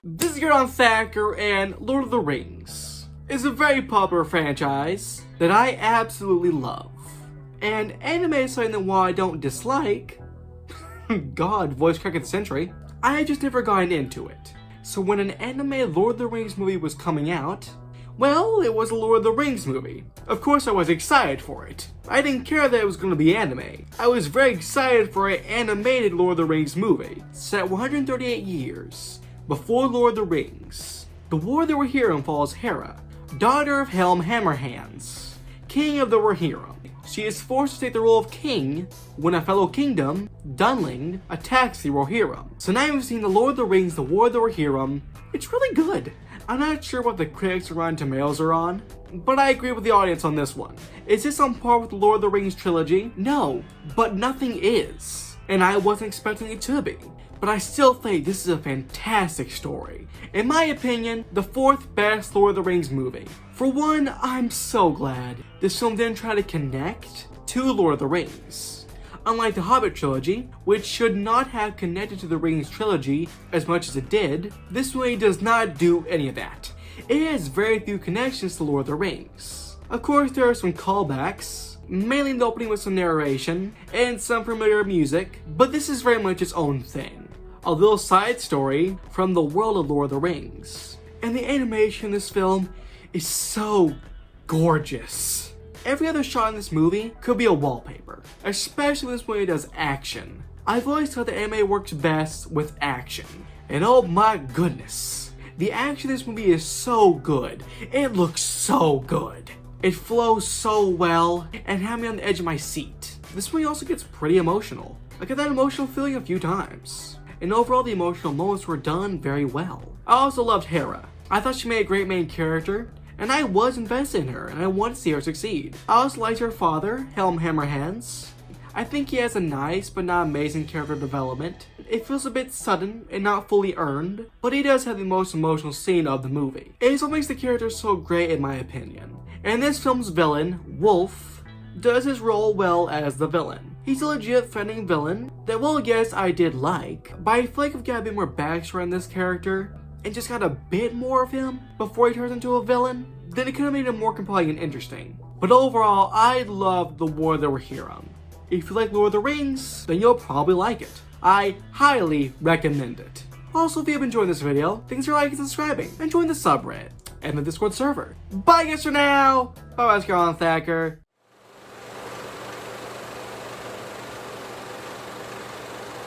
This is on Thacker, and Lord of the Rings is a very popular franchise that I absolutely love. And anime is something that while I don't dislike, God, voice crack of the century, I had just never gotten into it. So when an anime Lord of the Rings movie was coming out, well, it was a Lord of the Rings movie. Of course I was excited for it. I didn't care that it was going to be anime. I was very excited for an animated Lord of the Rings movie, set 138 years before Lord of the Rings. The War of the Rohirrim follows Héra, daughter of Helm Hammerhand, king of the Rohirrim. She is forced to take the role of king when a fellow kingdom, Dunlending, attacks the Rohirrim. So now you've seen the Lord of the Rings, the War of the Rohirrim. It's really good. I'm not sure what the critics around Tomatoes are on, but I agree with the audience on this one. Is this on par with the Lord of the Rings trilogy? No, but nothing is. And I wasn't expecting it to be. But I still think this is a fantastic story. In my opinion, the 4th best Lord of the Rings movie. For one, I'm so glad this film didn't try to connect to Lord of the Rings. Unlike the Hobbit trilogy, which should not have connected to the Rings trilogy as much as it did, this movie does not do any of that. It has very few connections to Lord of the Rings. Of course, there are some callbacks, mainly in the opening with some narration and some familiar music, but this is very much its own thing. A little side story from the world of Lord of the Rings. And the animation in this film is so gorgeous. Every other shot in this movie could be a wallpaper, especially when this movie does action. I've always thought the anime works best with action, and oh my goodness, the action in this movie is so good. It looks so good. It flows so well and had me on the edge of my seat. This movie also gets pretty emotional. I got that emotional feeling a few times. And overall, the emotional moments were done very well. I also loved Héra. I thought she made a great main character, and I was invested in her, and I wanted to see her succeed. I also liked her father, Helm Hammerhand. I think he has a nice but not amazing character development. It feels a bit sudden and not fully earned, but he does have the most emotional scene of the movie. It is what makes the character so great in my opinion. And this film's villain, Wulf, does his role well as the villain. He's a legit threatening villain that, well, yes, I did like, but I feel like if we got a bit more backstory on this character and just got a bit more of him before he turns into a villain, then it could have made him more compelling and interesting. But overall, I loved the War of the Rohirrim. If you like Lord of the Rings, then you'll probably like it. I highly recommend it. Also, if you've enjoyed this video, consider liking and subscribing, and join the subreddit and the Discord server. Bye guys for now! Bye guys, on Thacker.